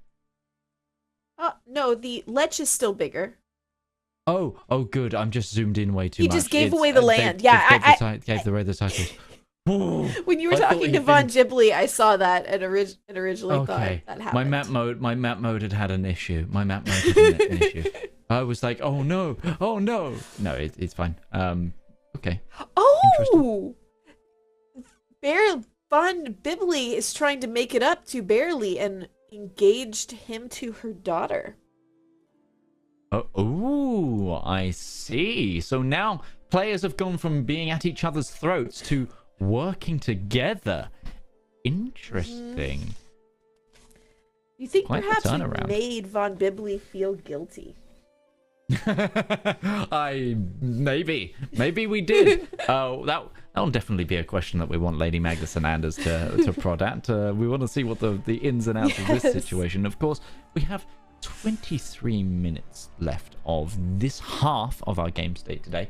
No, the Lech is still bigger. Oh, good. I'm just zoomed in way too He much. just gave away the land. Yeah, gave away the titles. when you were talking to Von Ghibli, I saw that and originally thought that happened. My map mode had an issue. My map mode had an issue. I was like, oh no. No, it's fine. Okay. Oh, Von Ghibli is trying to make it up to Barely and engaged him to her daughter. Oh, I see. So now players have gone from being at each other's throats to working together. Interesting. You think Quite the perhaps we turnaround. made Von Ghibli feel guilty? Maybe we did. That'll definitely be a question that we want Lady Magnus and Anders to prod at. We want to see what the ins and outs of this situation. Of course, we have 23 minutes left of this half of our game state today.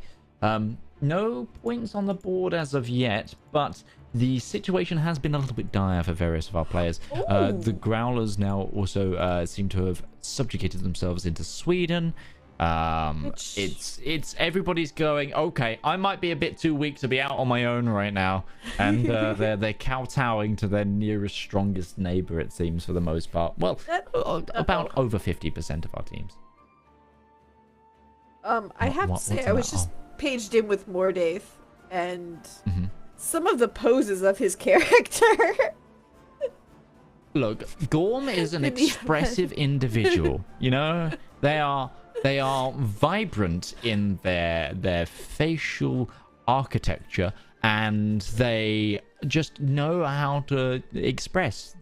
No points on the board as of yet, but the situation has been a little bit dire for various of our players. The Growlers now also seem to have subjugated themselves into Sweden. It's everybody's going, okay, I might be a bit too weak to be out on my own right now, and they're kowtowing to their nearest strongest neighbor, it seems, for the most part. Well, about over 50% of our teams. I have to say, I was just paged in with Mordaith, and some of the poses of his character. Look, Gorm is an expressive individual. You know, they are vibrant in their facial architecture, and they just know how to express.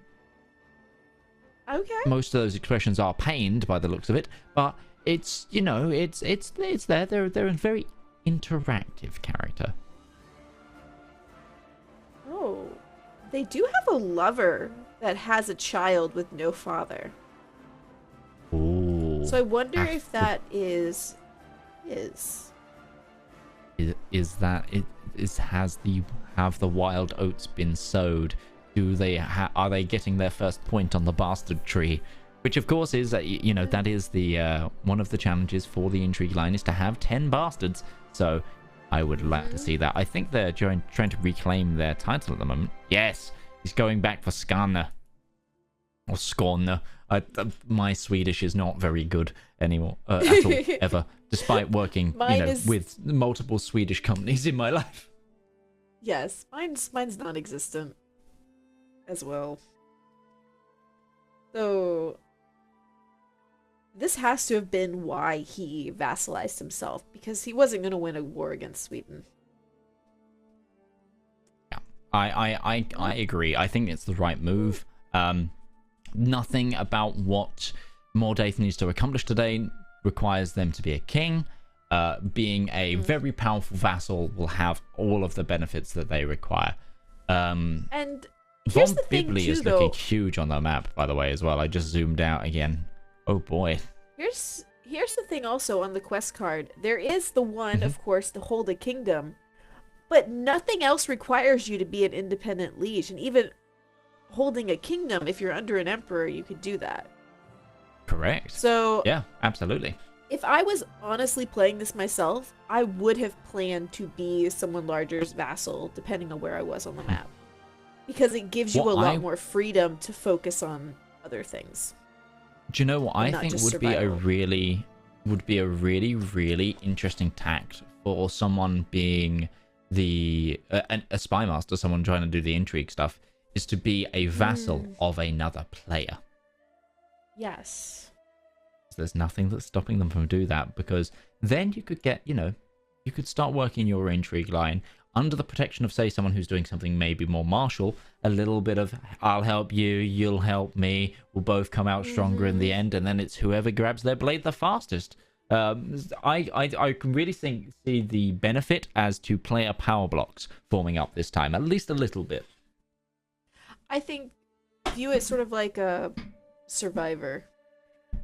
Okay. Most of those expressions are pained by the looks of it, but it's, you know, it's there. They're a very interactive character. Oh, they do have a lover that has a child with no father. Ooh. So I wonder if that is have the wild oats been sowed? Are they getting their first point on the bastard tree? Which of course is that that is the one of the challenges for the intrigue line is to have 10 bastards. So I would like to see that. I think they're trying to reclaim their title at the moment. Yes, he's going back for Skarna. Or Skåne. My Swedish is not very good anymore at all, ever, despite working with multiple Swedish companies in my life. Yes, mine's non-existent as well. So this has to have been why he vassalized himself, because he wasn't going to win a war against Sweden. Yeah, I agree. I think it's the right move. Nothing about what Mordaith needs to accomplish today requires them to be a king. Being a very powerful vassal will have all of the benefits that they require. And here's the thing Bibli too, is looking huge on the map, by the way, as well. I just zoomed out again. Oh boy. Here's the thing also on the quest card. There is the one, of course, to hold a kingdom, but nothing else requires you to be an independent liege, and even holding a kingdom, if you're under an emperor, you could do that. Correct. So yeah, absolutely. If I was honestly playing this myself, I would have planned to be someone larger's vassal, depending on where I was on the map, because it gives you a lot more freedom to focus on other things. Do you know what I think would be a really interesting tact for someone being a spy master, someone trying to do the intrigue stuff, is to be a vassal of another player. Yes. There's nothing that's stopping them from doing that, because then you could get, you could start working your intrigue line under the protection of, say, someone who's doing something maybe more martial, a little bit of, I'll help you, you'll help me, we'll both come out stronger in the end, and then it's whoever grabs their blade the fastest. I can really see the benefit as to player power blocks forming up this time, at least a little bit. I think view it sort of like a Survivor.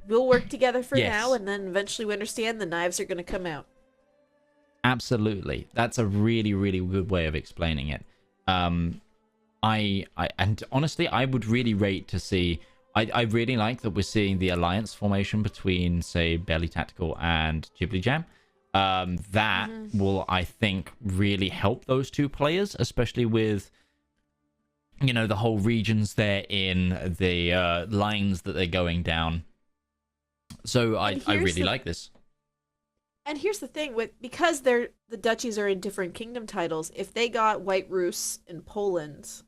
We'll work together for now, and then eventually we understand the knives are going to come out. Absolutely. That's a really, really good way of explaining it. And honestly, I would really rate to see I really like that we're seeing the alliance formation between, say, Barely Tactical and Ghibli Jam. That will, I think, really help those two players, especially with, you know, the whole regions they're in, the lines that they're going down. So I really like this. And here's the thing, because the duchies are in different kingdom titles, if they got White Rus in Poland,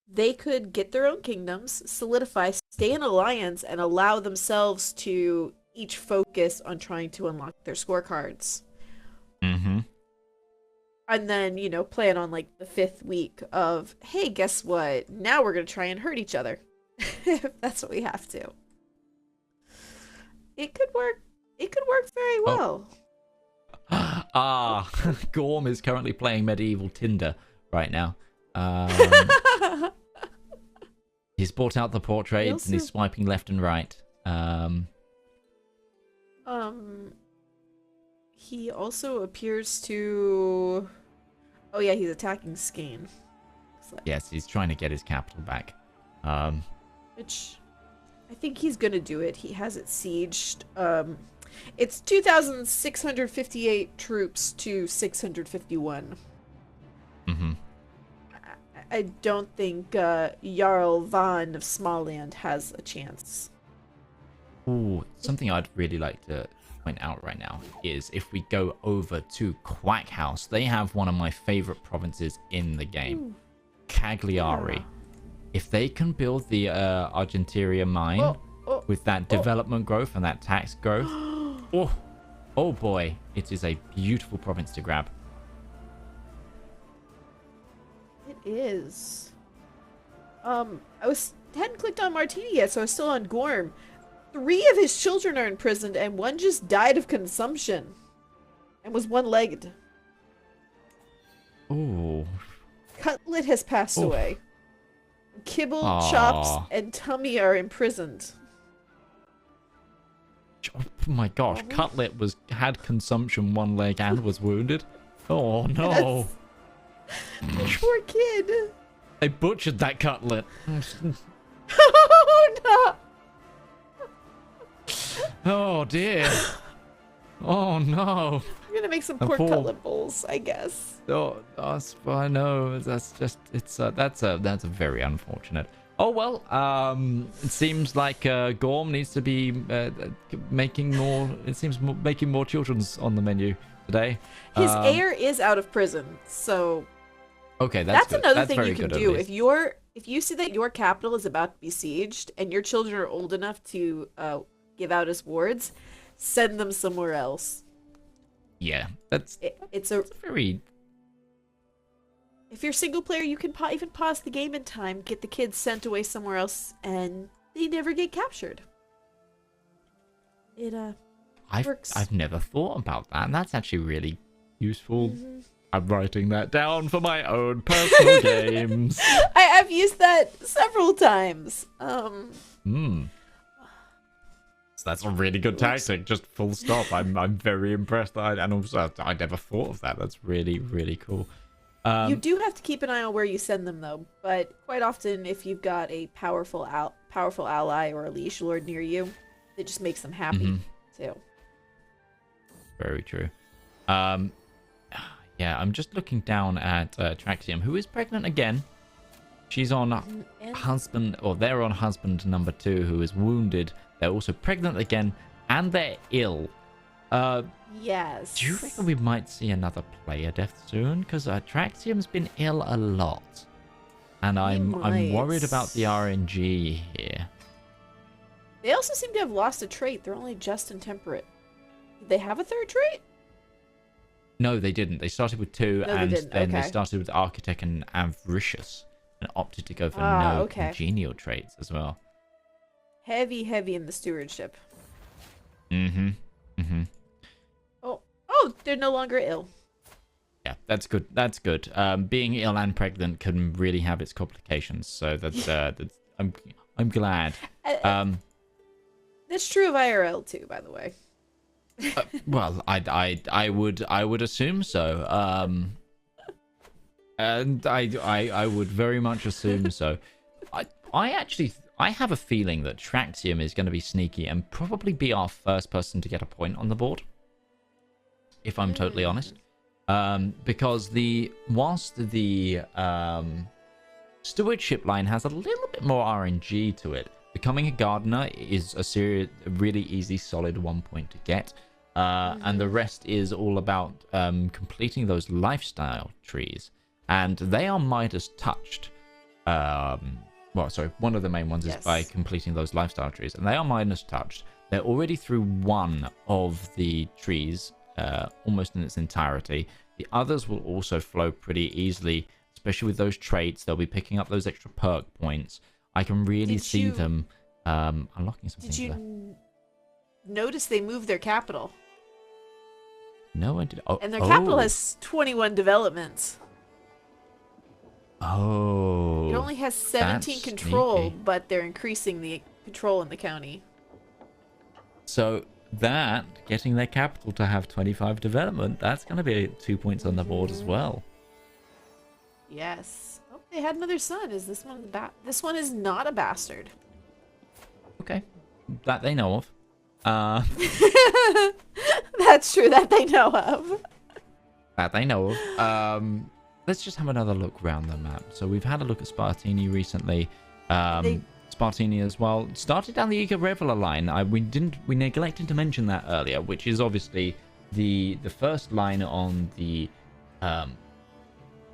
they could get their own kingdoms, solidify, stay in alliance, and allow themselves to each focus on trying to unlock their scorecards. Mm-hmm. And then, you know, plan on like the 5th week of, hey, guess what? Now we're going to try and hurt each other. If that's what we have to. It could work. It could work very well. Gorm is currently playing Medieval Tinder right now. He's brought out the portraits and he's swiping left and right. He also appears to... Oh yeah, he's attacking Skane. Yes, he's trying to get his capital back. Which I think he's gonna do it. He has it sieged. It's 2,658 troops to 651. Mm-hmm. I don't think Jarl Van of Smallland has a chance. Ooh, something I'd really like to point out right now is if we go over to Quack House, they have one of my favorite provinces in the game, Cagliari. Yeah. If they can build the Argenteria mine with that development growth and that tax growth, oh boy, it is a beautiful province to grab. It is. I hadn't clicked on Martini yet, so I was still on Gorm. 3 of his children are imprisoned, and 1 just died of consumption, and was 1-legged. Ooh. Cutlet has passed away. Kibble, Chops, and Tummy are imprisoned. Oh my gosh, Cutlet had consumption 1 leg and was wounded. Oh no. Poor kid. They butchered that Cutlet. Oh no. Oh dear. Oh no. I'm gonna make some pork cutlet bowls, I guess. Oh, I know. That's just that's very unfortunate. Oh well. It seems like Gorm needs to be making more. It seems making more children's on the menu today. His heir is out of prison, so. Okay, that's good. Another thing you can do if you see that your capital is about to be sieged and your children are old enough to give out as wards, send them somewhere else. Yeah, it's a very. If you're single player, you can even pause the game in time, get the kids sent away somewhere else, and they never get captured. It works. I've never thought about that, and that's actually really useful. Mm-hmm. I'm writing that down for my own personal games. I've used that several times. So that's a really good tactic. Just full stop. I'm very impressed. And also, I never thought of that. That's really, really cool. You do have to keep an eye on where you send them, though. But quite often, if you've got a powerful ally or a liege lord near you, it just makes them happy too. Very true. Yeah, I'm just looking down at Traxium, who is pregnant again. She's on they're on husband number 2, who is wounded. They're also pregnant again, and they're ill. Yes. Do you reckon we might see another player death soon? Because Traxium's been ill a lot, and I'm worried about the RNG here. They also seem to have lost a trait. They're only just intemperate. Did they have a 3rd trait? No, they didn't. They started with 2, and then they started with Architect and Avaricious, and opted to go for congenial traits as well. Heavy in the stewardship. Oh, they're no longer ill. Yeah, that's good. That's good. Being ill and pregnant can really have its complications. So that's I'm glad. That's true of IRL too, by the way. Well, I would assume so. And I would very much assume so. I have a feeling that Traxium is going to be sneaky and probably be our first person to get a point on the board, if I'm totally honest. Because whilst the stewardship line has a little bit more RNG to it, becoming a gardener is a really easy, solid 1 point to get. And the rest is all about completing those lifestyle trees. And they are Midas touched. Well, sorry, one of the main ones is by completing those lifestyle trees. And they are Midas touched. They're already through one of the trees, almost in its entirety. The others will also flow pretty easily, especially with those traits. They'll be picking up those extra perk points. I can really see them unlocking something. Did you notice they moved their capital? No, I did. And their capital has 21 developments. Oh. It only has 17 control, sneaky. but they're increasing the control in the county. So getting their capital to have 25 development, that's going to be 2 points on the board as well. Yes. Oh, they had another son. Is this one this one is not a bastard. Okay. That they know of. That's true, that they know of. That they know of. Let's just have another look around the map. So we've had a look at Spartini recently. Spartini as well started down the Eager Reveler line. We neglected to mention that earlier, which is obviously the first line on the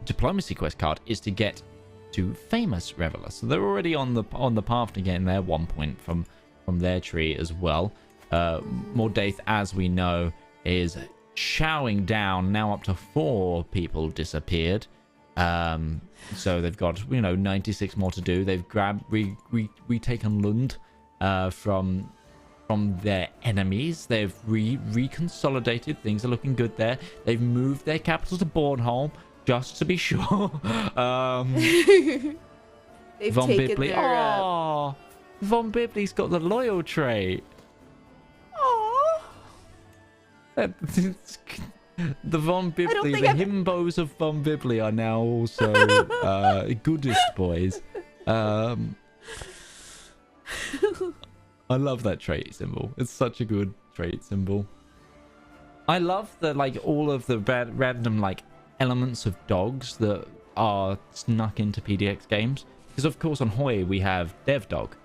diplomacy quest card is to get to Famous Reveler. So they're already on the path to getting their 1 point from their tree as well. Mordaith, as we know, is chowing down. Now up to 4 people disappeared. So they've got 96 more to do. They've retaken Lund from their enemies. They've reconsolidated. Things are looking good there. They've moved their capital to Bornholm just to be sure. They've Von taken Bibley. their Oh, Von Bibley's got the loyal trait. The Von Bibley, the himbos of Von Bibley are now also goodest boys. I love that trait symbol. It's such a good trait symbol. I love all of the random elements of dogs that are snuck into PDX games. Because of course on Hoi we have Dev Dog.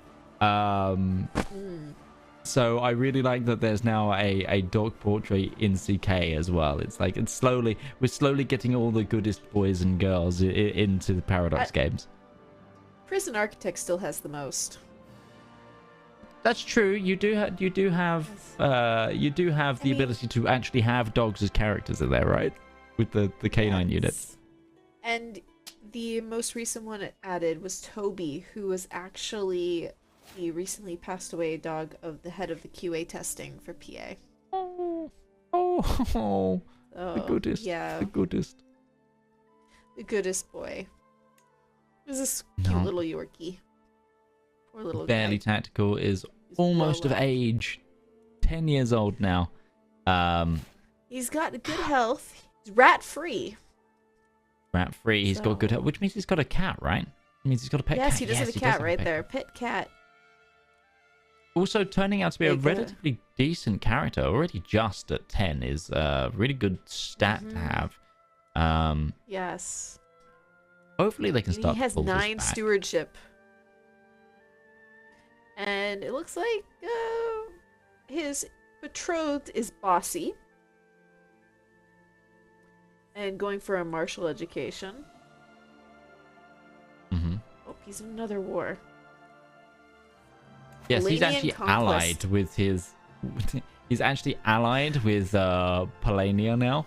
So I really like that there's now a dog portrait in CK as well. We're slowly getting all the goodest boys and girls into the Paradox games. Prison Architect still has the most. That's true. You do have the ability to actually have dogs as characters in there, right? With the canine unit. And the most recent one it added was Toby, who was actually the recently passed away dog of the head of the QA testing for PA. Oh, the goodest. Yeah. The goodest. The goodest boy. It was this cute little Yorkie. Poor little Barely guy. Tactical is almost of age. 10 years old now. He's got good health. He's rat-free. Rat-free. He's got good health, which means he's got a cat, right? It means he's got a pet cat. Yes, he does have a cat right there. Pet cat. Also, turning out to be a Big, relatively decent character, already just at 10, is a really good stat to have. Yes. Hopefully they can start He has to pull this 9 back. stewardship. And it looks like his betrothed is bossy. And going for a martial education. Oh, he's in another war. Yes, he's Polanian actually conquest. allied with his... He's actually allied with Polania now.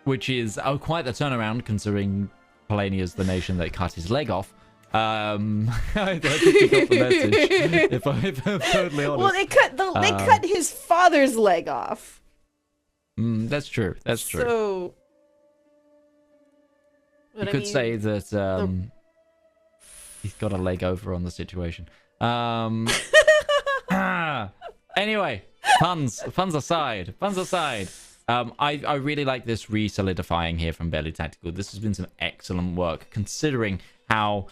Which is quite the turnaround, considering Polania's the nation that cut his leg off. I think you got the message, if I'm totally honest. Well, they cut his father's leg off. That's true. That's true. So... You could say that he's got a leg over on the situation. Anyway, puns aside. I really like this re-solidifying here from Barely Tactical. This has been some excellent work, considering how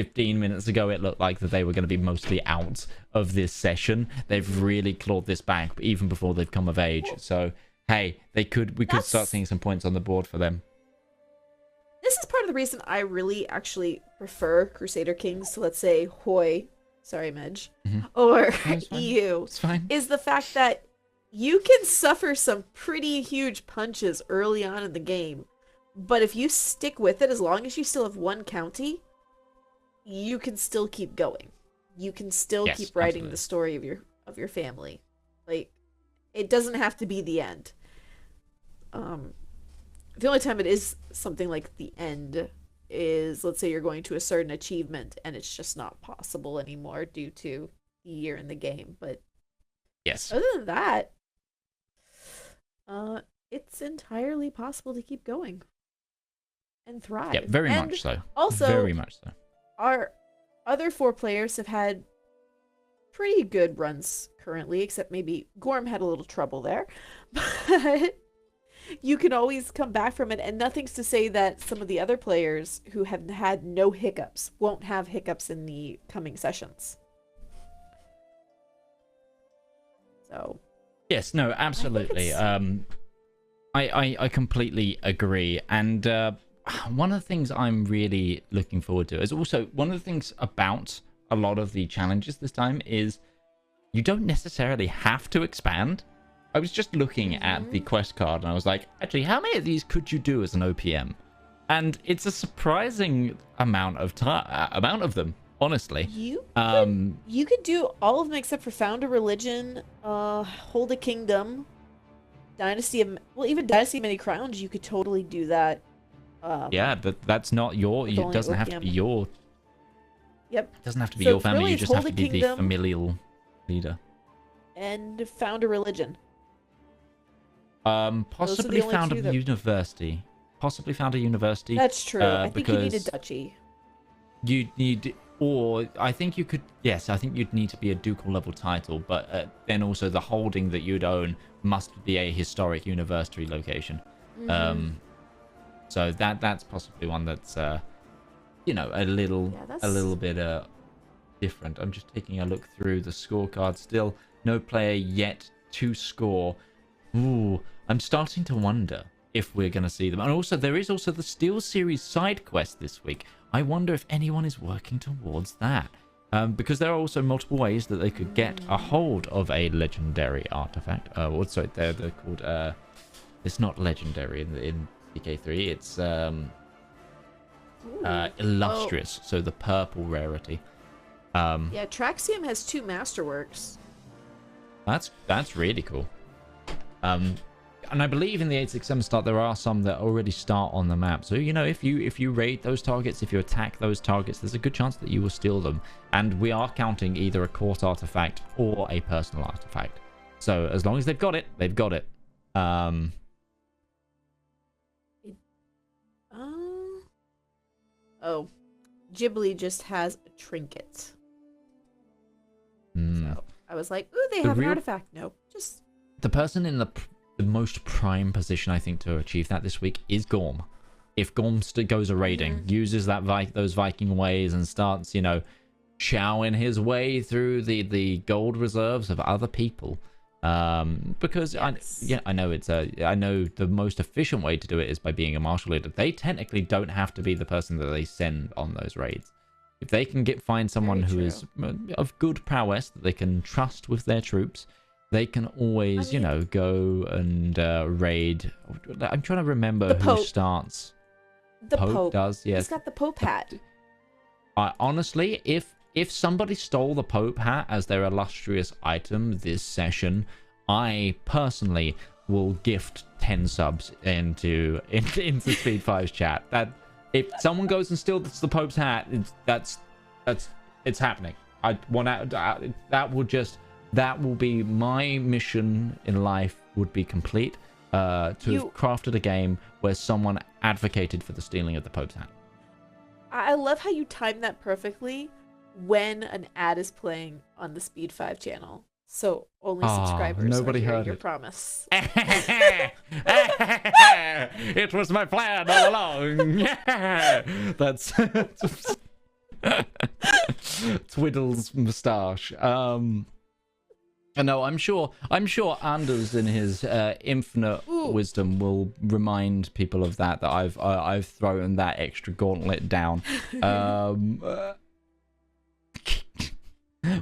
15 minutes ago it looked like that they were going to be mostly out of this session. They've really clawed this back even before they've come of age. So hey, we could start seeing some points on the board for them. This is part of the reason I really actually prefer Crusader Kings to, let's say, Hoi, sorry Midge, or EU, It's fine. is the fact that you can suffer some pretty huge punches early on in the game, but if you stick with it, as long as you still have one county, you can still keep going. You can still keep writing the story of your family. Like, it doesn't have to be the end. The only time it is something like the end is, let's say you're going to a certain achievement and it's just not possible anymore due to the year in the game. But yes, other than that, it's entirely possible to keep going and thrive. Yeah, very and much so. Also, very much so. our other 4 players have had pretty good runs currently, except maybe Gorm had a little trouble there. But you can always come back from it, and nothing's to say that some of the other players who have had no hiccups won't have hiccups in the coming sessions. So Yes, no, absolutely. I completely agree. And one of the things I'm really looking forward to is also one of the things about a lot of the challenges this time is you don't necessarily have to expand. I was just looking at the quest card and I was like, actually, how many of these could you do as an OPM? And it's a surprising amount of them, honestly. you could do all of them except for Found a Religion, Hold a Kingdom, Dynasty of, well, even Dynasty of Many Crowns. You could totally do that. Yeah, that's not your. It doesn't have to be your. Yep. It doesn't have to be So your family. really You it's just have Hold to a be the Kingdom. familial leader. And Found a Religion. Possibly only found two a that- university. Possibly found a university. That's true. I think you need a because duchy. You need, or I think you could. Yes, I think you'd need to be a ducal level title, but then also the holding that you'd own must be a historic university location. So that's possibly one that's a little bit different. I'm just taking a look through the scorecard. Still no player yet to score. Ooh, I'm starting to wonder if we're going to see them. And also, there is also the Steel Series side quest this week. I wonder if anyone is working towards that. Because there are also multiple ways that they could get a hold of a legendary artifact. Sorry, they're called... it's not legendary in PK3. It's illustrious, so the purple rarity. Yeah, Traxium has 2 masterworks. That's really cool. And I believe in the 867 start there are some that already start on the map. So if you raid those targets, if you attack those targets, there's a good chance that you will steal them. And we are counting either a court artifact or a personal artifact. So as long as they've got it, they've got it. Oh, Ghibli just has a trinket. So I was like, ooh, they have an artifact. No, just the person in the most prime position, I think, to achieve that this week is Gorm. If Gorm goes a raiding, uses those Viking ways and starts, chowing his way through the gold reserves of other people. Because I know I know the most efficient way to do it is by being a martial leader. They technically don't have to be the person that they send on those raids. If they can find someone who is of good prowess that they can trust with their troops, they can always, go and raid. I'm trying to remember who starts. the Pope does, yes. He's got the Pope hat. Honestly, if somebody stole the Pope hat as their illustrious item this session, I personally will gift 10 subs into Speed 5's chat. That if someone goes and steals the Pope's hat, it's happening. That will be my mission in life. Would be complete to have crafted a game where someone advocated for the stealing of the Pope's hat. I love how you timed that perfectly when an ad is playing on the Speed 5 channel. So only subscribers nobody are hearing heard your it. promise. It was my plan all along. That's twiddles moustache. No, I'm sure Anders in his infinite wisdom will remind people of that I've thrown that extra gauntlet down.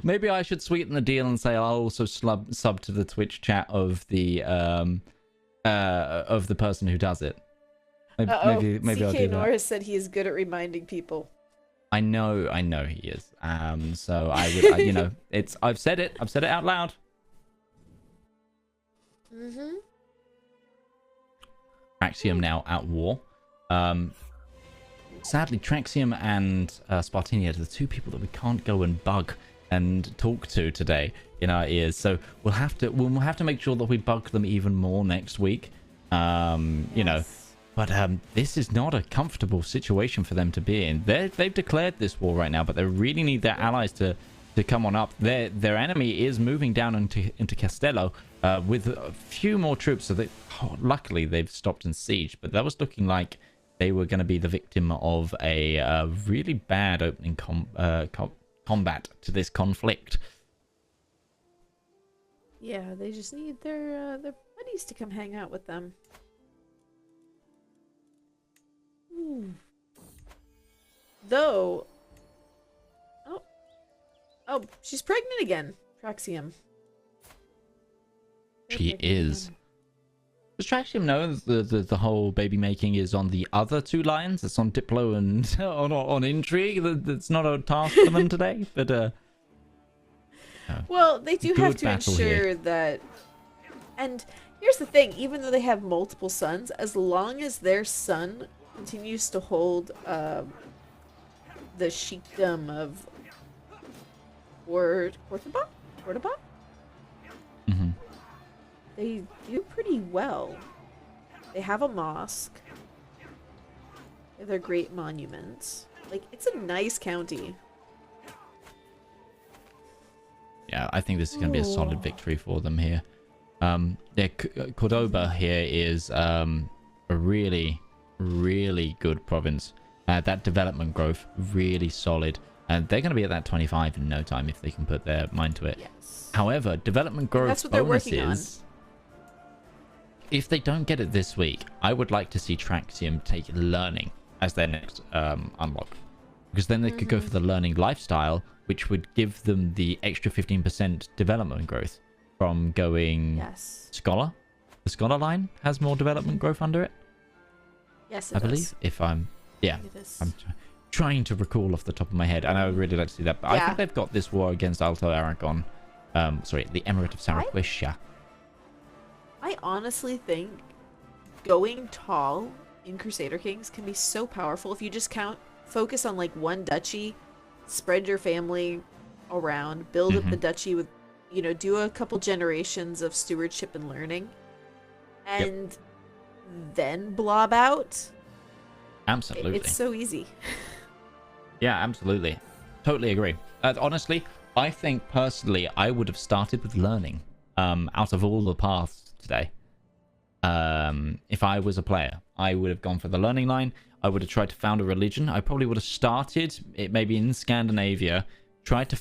Maybe I should sweeten the deal and say I'll also sub to the Twitch chat of the person who does it. Maybe I'll do that. Norris said he is good at reminding people. I know he is. So I would, I've said it out loud. Mm-hmm. Traxium now at war. Sadly, Traxium and Spartinia are the two people that we can't go and bug and talk to today in our ears. So we'll have to make sure that we bug them even more next week. You know. But this is not a comfortable situation for them to be in. They've declared this war right now, but they really need their allies to come on up. Their enemy is moving down into Castello with a few more troops. So luckily they've stopped in siege. But that was looking like they were going to be the victim of a really bad opening combat to this conflict. Yeah, they just need their buddies to come hang out with them. Though, oh, she's pregnant again, Traxium. She is. Does Traxium know the whole baby making is on the other two lines? It's on Diplo and on Intrigue. That's not a task for them today, but well, they do have to battle ensure here. that. And here's the thing: even though they have multiple sons, as long as their son continues to hold the sheikdom of Cordoba? Mm-hmm. They do pretty well. They have a mosque. They have their great monuments. Like, it's a nice county. Yeah, I think this is going to be a solid victory for them here. Cordoba here is a really good province. That development growth really solid, and they're going to be at that 25 in no time if they can put their mind to it. Yes. However, development growth That's what they're working bonuses, if they don't get it this week, I would like to see Traxium take learning as their next unlock, because then they could go for the learning lifestyle, which would give them the extra 15% development growth from going scholar. The scholar line has more development growth under it. Yes, I believe. If I'm trying to recall off the top of my head, and I would really like to see that. But I think they've got this war against Alto Aragon. The Emirate of Saraquisha. I honestly think going tall in Crusader Kings can be so powerful if you just focus on like one duchy, spread your family around, build up the duchy with, do a couple generations of stewardship and learning, and then blob out. Absolutely. It's so easy. Yeah, absolutely. Totally agree. Honestly, I think personally I would have started with learning out of all the paths today. If I was a player, I would have gone for the learning line. I would have tried to found a religion. I probably would have started it maybe in Scandinavia, tried to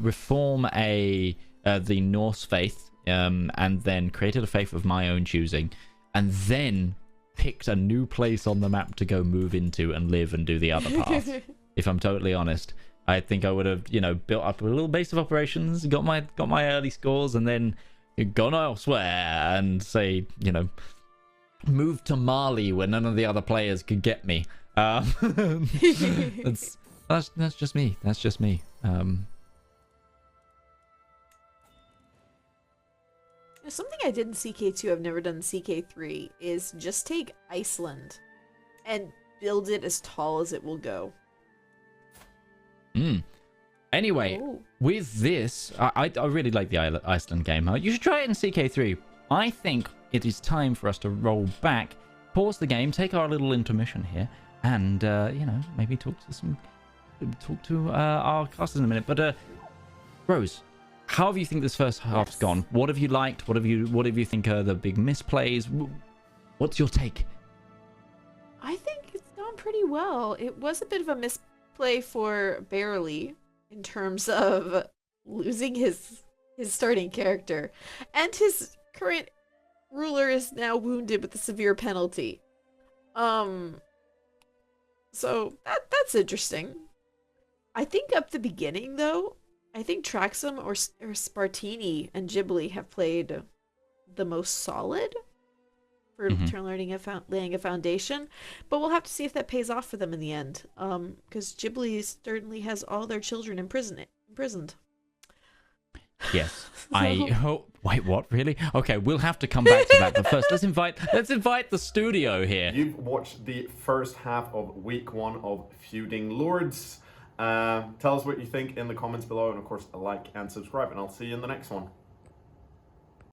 reform the Norse faith, and then created a faith of my own choosing, and then picked a new place on the map to go move into and live and do the other path. If I'm totally honest, I think I would have, built up a little base of operations, got my early scores, and then gone elsewhere and say, moved to Mali where none of the other players could get me. That's just me. That's just me. Something I did in CK2, I've never done in CK3, is just take Iceland and build it as tall as it will go. Anyway, with this, I really like the Iceland game. You should try it in CK3. I think it is time for us to roll back, pause the game, take our little intermission here, and maybe talk to our casters in a minute. But Rose, how have you think this first half's gone? What have you liked? What have you think are the big misplays? What's your take? I think it's gone pretty well. It was a bit of a misplay for Barely, in terms of losing his starting character, and his current ruler is now wounded with a severe penalty. So that's interesting. I think up the beginning, though, I think Traxum or Spartini and Ghibli have played the most solid for laying a foundation, but we'll have to see if that pays off for them in the end. Because Ghibli certainly has all their children imprisoned. Yes. Wait, what? Really? Okay, we'll have to come back to that. But first, let's invite the studio here. You've watched the first half of week 1 of Feuding Lords. Tell us what you think in the comments below, and of course, like and subscribe, and I'll see you in the next one.